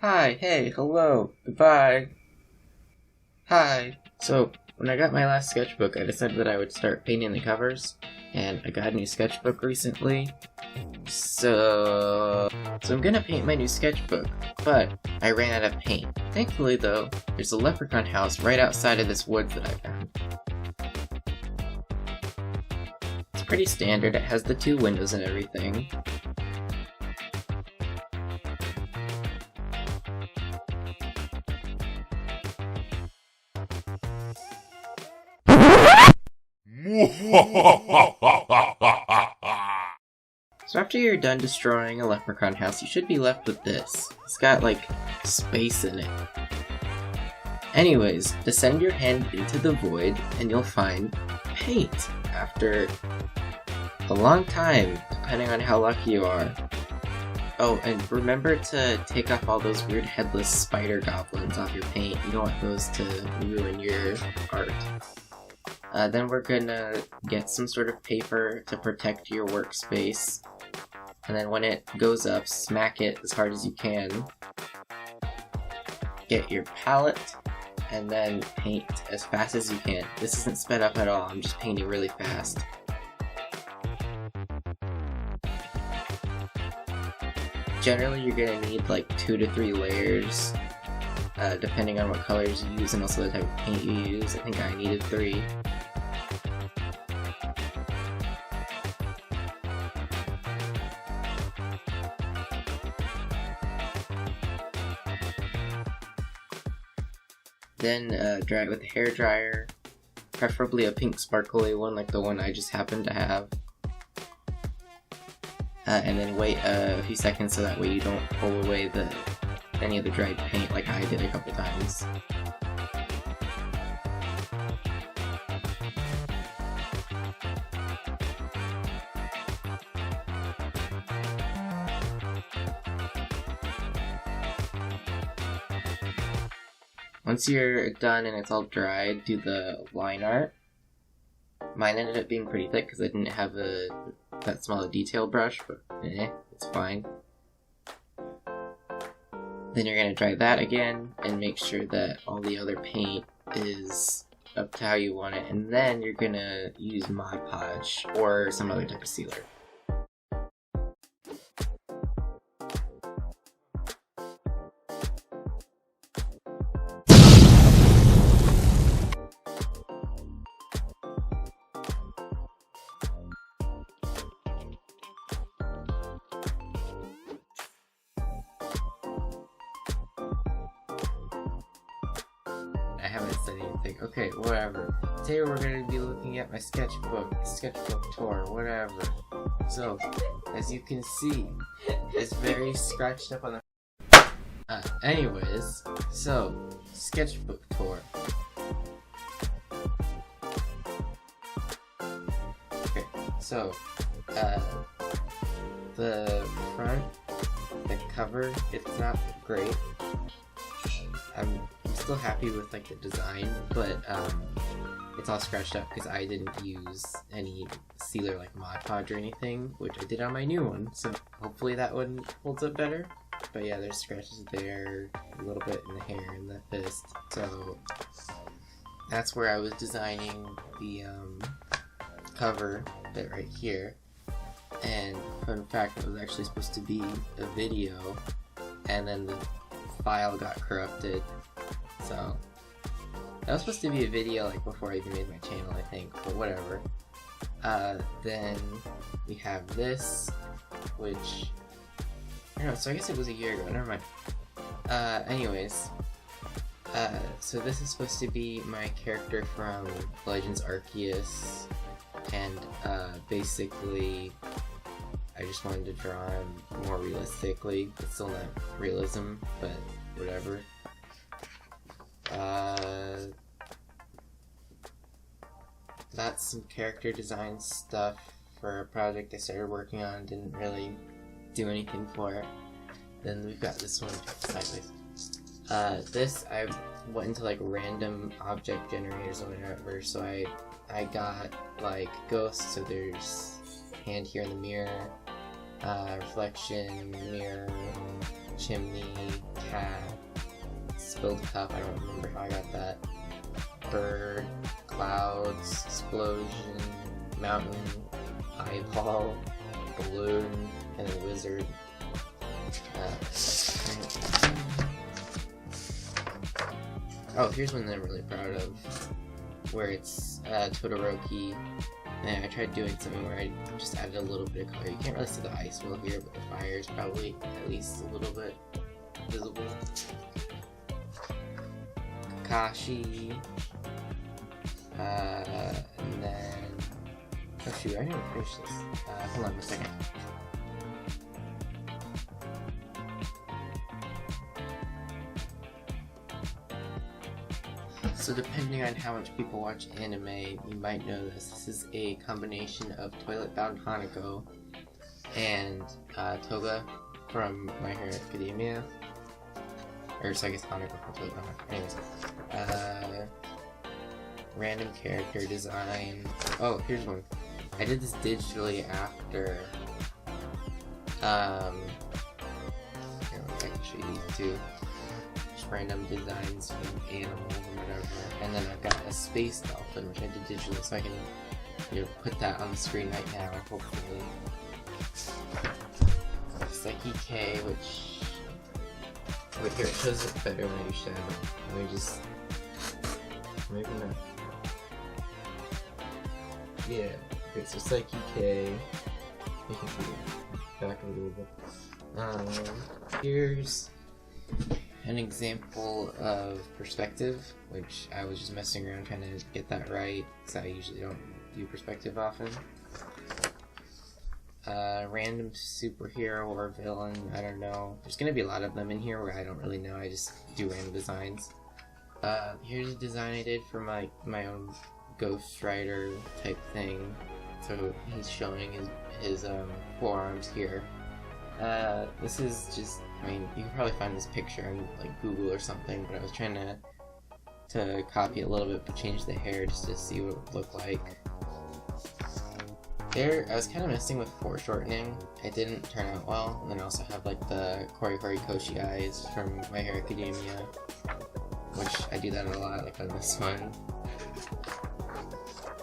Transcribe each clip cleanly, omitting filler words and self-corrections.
Hi, hey, hello, goodbye. Hi. So, when I got my last sketchbook, I decided that I would start painting the covers, and I got a new sketchbook recently. So I'm gonna paint my new sketchbook, but I ran out of paint. Thankfully though, there's a leprechaun house right outside of this woods that I found. It's pretty standard, it has the 2 windows and everything. So after you're done destroying a leprechaun house, you should be left with this. It's got, like, space in it. Anyways, descend your hand into the void, and you'll find paint after a long time, depending on how lucky you are. Oh, and remember to take off all those weird headless spider goblins off your paint. You don't want those to ruin your art. Then we're gonna get some sort of paper to protect your workspace. And then when it goes up, smack it as hard as you can. Get your palette, and then paint as fast as you can. This isn't sped up at all, I'm just painting really fast. Generally, you're gonna need like 2 to 3 layers, depending on what colors you use and also the type of paint you use. I think I needed 3. Then dry it with a hairdryer, preferably a pink sparkly one like the one I just happen to have. And then wait a few seconds so that way you don't pull away any of the dried paint like I did a couple times. Once you're done and it's all dried, do the line art. Mine ended up being pretty thick because I didn't have that small a detail brush, but it's fine. Then you're going to dry that again and make sure that all the other paint is up to how you want it, and then you're going to use Mod Podge or some other type of sealer. I haven't said anything. Okay, whatever. Today we're going to be looking at my sketchbook tour, whatever. So, as you can see, it's very scratched up on the... anyways, so, sketchbook tour. Okay, so, the front, the cover, it's not great. I'm still happy with like the design, but it's all scratched up because I didn't use any sealer like Mod Podge or anything, which I did on my new one, so hopefully that one holds up better. But yeah, there's scratches there, a little bit in the hair and the fist, so that's where I was designing the cover bit right here. And fun fact, it was actually supposed to be a video, and then the file got corrupted, so that was supposed to be a video like before I even made my channel, I think, but whatever. Then we have this, which I don't know, so I guess it was a year ago, never mind. Anyways, so this is supposed to be my character from Legends Arceus, and basically I just wanted to draw him more realistically. It's still not realism, but whatever. That's some character design stuff for a project I started working on, didn't really do anything for it. Then we've got this one sideways. This, I went into like random object generators or whatever, so I got like ghosts, so there's hand here in the mirror, reflection, mirror, chimney, cat, spilled cup, I don't remember how I got that, bird, clouds, explosion, mountain, eyeball, balloon, and a wizard. Oh, here's one that I'm really proud of, where it's Todoroki, and I tried doing something where I just added a little bit of color. You can't really see the ice wheel here, but the fire is probably at least a little bit visible. Kakashi, and then, oh shoot, I didn't finish this. Hold on a second. So depending on how much people watch anime, you might know this. This is a combination of Toilet Bound Hanako and Toga from My Hero Academia. Or so I guess Hanako from Toilet Bound Hanako. Anyways. Random character design. Oh, here's one. I did this digitally after here, I can show you these two. Random designs from animals or whatever, and then I've got a space dolphin which I did digitally, so I can put that on the screen right now, hopefully. Psyche K, which wait here, it shows it better when I do shadow. Let me just maybe not. Yeah. Okay, so Psyche K. You can see it back a little bit. Here's an example of perspective, which I was just messing around trying to get that right, because I usually don't do perspective often. Random superhero or villain, I don't know. There's gonna be a lot of them in here where I don't really know, I just do random designs. Here's a design I did for my own Ghost Rider type thing. So he's showing his forearms here. This is just, I mean, you can probably find this picture on like Google or something, but I was trying to copy it a little bit but change the hair just to see what it would look like. There, I was kind of messing with foreshortening. It didn't turn out well. And then I also have like the Kori Koshi eyes from My Hero Academia, which I do that a lot, like on this one.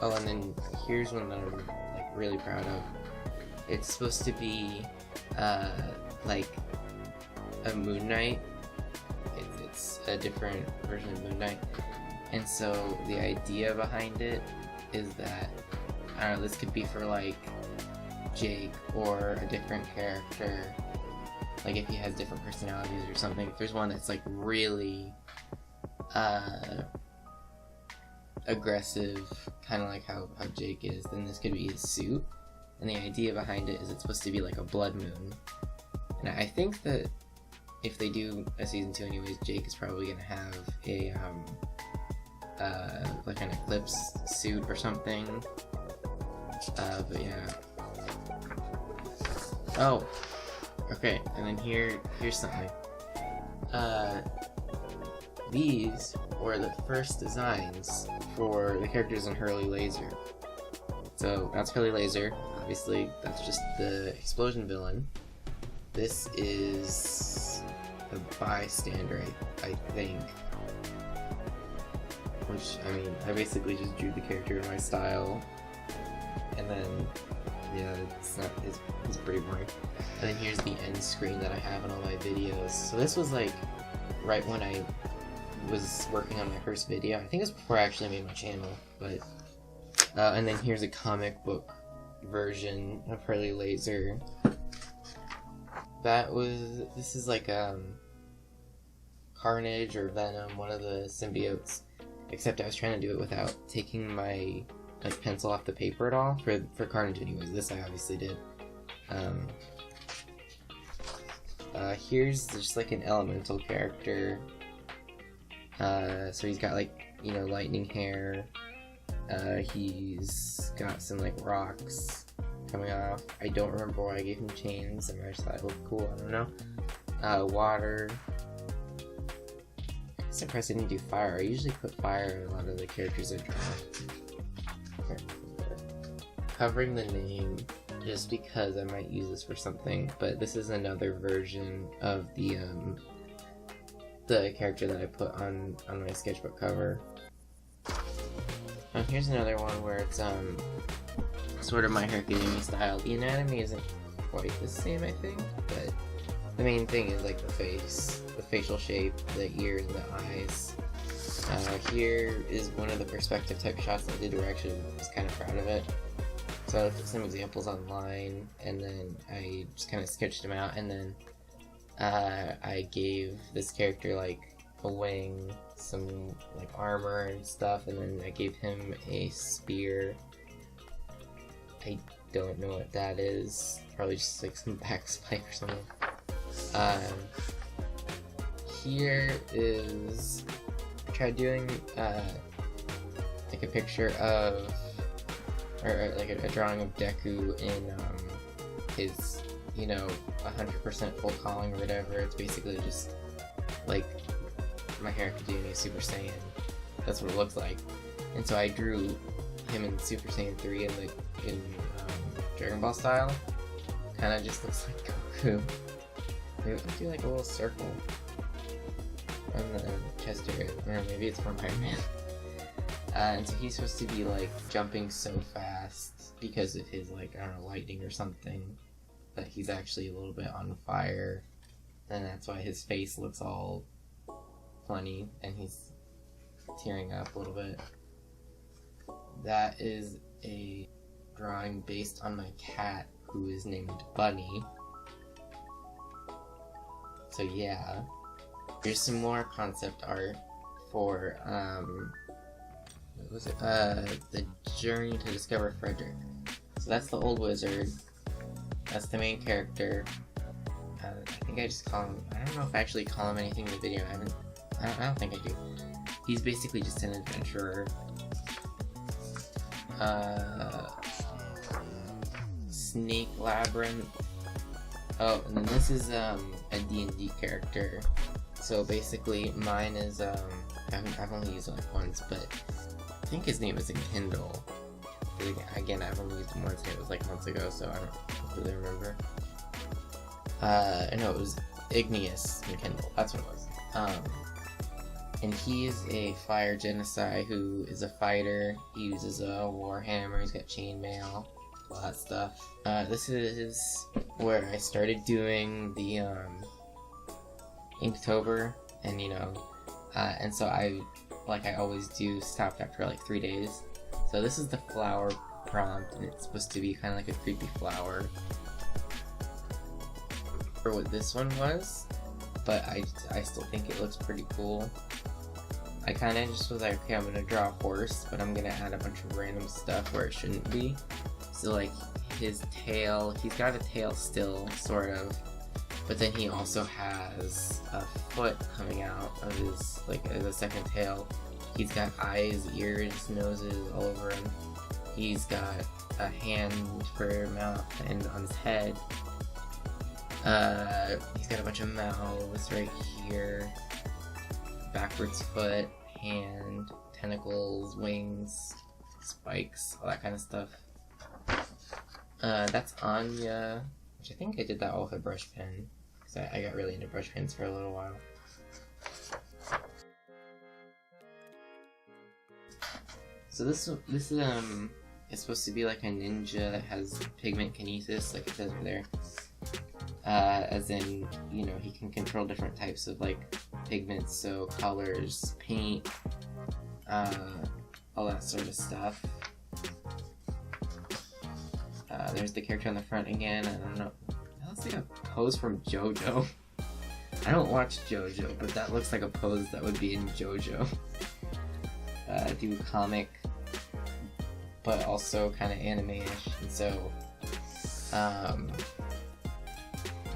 Oh, and then here's one that I'm like really proud of. It's supposed to be like a Moon Knight. It's a different version of Moon Knight, and so the idea behind it is that, I don't know, this could be for like Jake or a different character, like if he has different personalities or something. If there's one that's like really aggressive, kind of like how Jake is, then this could be his suit. And the idea behind it is it's supposed to be like a blood moon. And I think that if they do a season 2 anyways, Jake is probably gonna have a like an eclipse suit or something. But yeah. Oh, okay. And then here's something. These were the first designs for the characters in Hurley Laser. So that's Hurley Laser. Obviously, that's just the explosion villain. This is a bystander, I think. Which, I mean, I basically just drew the character in my style. And then, yeah, it's pretty boring. And then here's the end screen that I have in all my videos. So this was like right when I was working on my first video. I think it was before I actually made my channel. But and then here's a comic book version of Hurley Laser. This is like Carnage or Venom, one of the symbiotes, except I was trying to do it without taking my like pencil off the paper at all. For Carnage anyways, this I obviously did. Here's just like an elemental character. So he's got like, you know, lightning hair. He's got some like rocks coming off. I don't remember why I gave him chains. I just thought it looked cool, I don't know. Water. I'm surprised I didn't do fire. I usually put fire in a lot of the characters I draw. Covering the name just because I might use this for something, but this is another version of the character that I put on my sketchbook cover. Here's another one where it's sort of My Hero Academia style. The anatomy isn't quite the same, I think, but the main thing is like the face, the facial shape, the ears, and the eyes. Here is one of the perspective type shots I did where I actually was kind of proud of it. So I looked at some examples online, and then I just kind of sketched them out, and then I gave this character like a wing, some like armor and stuff, and then I gave him a spear. I don't know what that is. Probably just like some back spike or something. Here is, I tried doing like a picture of, or like a drawing of Deku in his, you know, 100% full calling or whatever. It's basically just like My Hero Academia Super Saiyan. That's what it looks like. And so I drew him in Super Saiyan 3 in Dragon Ball style. Kind of just looks like Goku. Maybe I'll do like a little circle on the chest area, or maybe it's from Iron Man. And so he's supposed to be like jumping so fast because of his like, I don't know, lightning or something, that he's actually a little bit on fire, and that's why his face looks all funny and he's tearing up a little bit. That is a drawing based on my cat, who is named Bunny. So yeah, here's some more concept art for what was it? The Journey to Discover Frederick. So that's the old wizard. That's the main character. I think I just call him, I don't know if I actually call him anything in the video. I don't think I do. He's basically just an adventurer. Snake Labyrinth. Oh, and then this is a D&D character. So basically mine is I've only used it like once, but I think his name is Kindle. Again, I've only used him once and it was like months ago, so I don't really remember. No, it was Igneous and Kindle, that's what it was. And he's a fire genocide who is a fighter. He uses a warhammer, he's got chainmail, all that stuff. This is where I started doing the Inktober, and you know, and so I always do, stopped after like 3 days. So this is the flower prompt, and it's supposed to be kind of like a creepy flower for what this one was, but I still think it looks pretty cool. I kind of just was like, okay, I'm gonna draw a horse, but I'm gonna add a bunch of random stuff where it shouldn't be. So like his tail, he's got a tail still, sort of, but then he also has a foot coming out of his, like, as a second tail. He's got eyes, ears, noses all over him. He's got a hand for mouth and on his head. He's got a bunch of mouths right here. Backwards foot, hand, tentacles, wings, spikes, all that kind of stuff. That's Anya, which I think I did that all with a brush pen, because I got really into brush pens for a little while. So this is it's supposed to be like a ninja that has pigment kinesis, like it says right there. As in, you know, he can control different types of like pigments, so colors, paint, all that sort of stuff. There's the character on the front again. I don't know. That looks like a pose from JoJo. I don't watch JoJo, but that looks like a pose that would be in JoJo. Do comic, but also kind of anime-ish, and so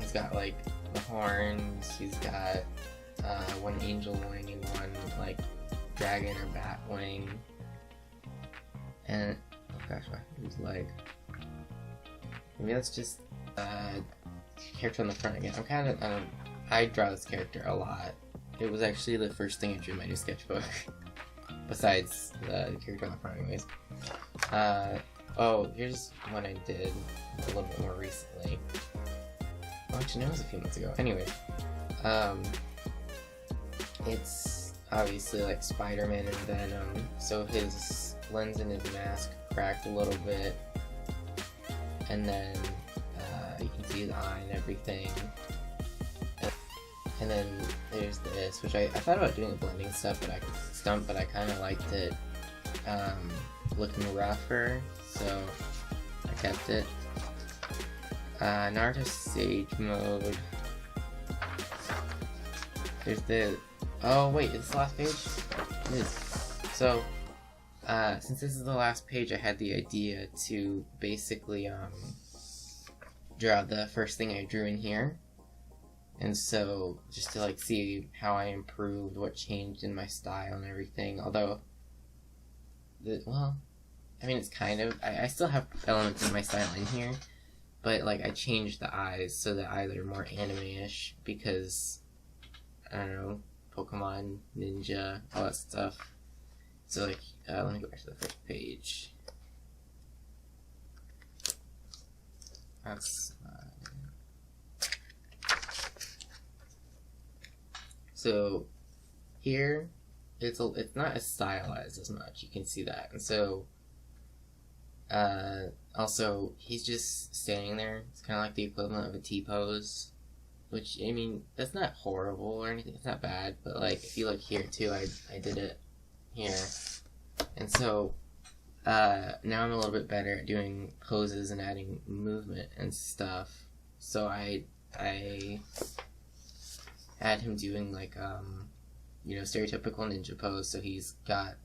he's got like the horns. He's got one angel wing and one like dragon or bat wing, and oh gosh, whose leg? Maybe that's just character on the front again. I'm kind of I draw this character a lot. It was actually the first thing I drew in my new sketchbook. Besides the character on the front anyways. Oh, here's one I did a little bit more recently. Well, actually, no, it was a few months ago. Anyway, it's obviously like Spider-Man and Venom, so his lens in his mask cracked a little bit, and then you can see his eye and everything. And then there's this, which I thought about doing the blending stuff, but I kind of liked it looking rougher, so I kept it. Naruto Sage Mode. There's the... Oh wait, is this the last page? It is. So, since this is the last page, I had the idea to basically draw the first thing I drew in here. And so, just to like see how I improved, what changed in my style and everything. Although, well, I mean, it's kind of... I still have elements of my style in here. But, like, I changed the eyes so the eyes are more anime-ish because, I don't know, Pokemon, Ninja, all that stuff. So, like, let me go back to the first page. That's... So, here, it's not as stylized as much, you can see that. And so, also, he's just standing there. It's kind of like the equivalent of a T-pose. Which, I mean, that's not horrible or anything. It's not bad. But, like, if you look here, too, I did it here. And so, now I'm a little bit better at doing poses and adding movement and stuff. So, I had him doing, like, you know, stereotypical ninja pose. So he's got...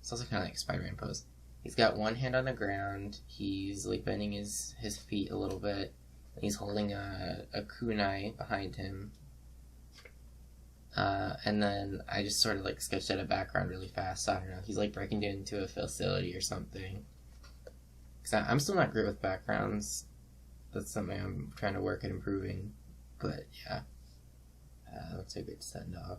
It's also kind of like a Spider-Man pose. He's got one hand on the ground, he's like bending his feet a little bit, and he's holding a kunai behind him. And then I just sort of like sketched out a background really fast. I don't know, he's like breaking into a facility or something. Because I'm still not great with backgrounds. That's something I'm trying to work at improving. But yeah, that's a good send off.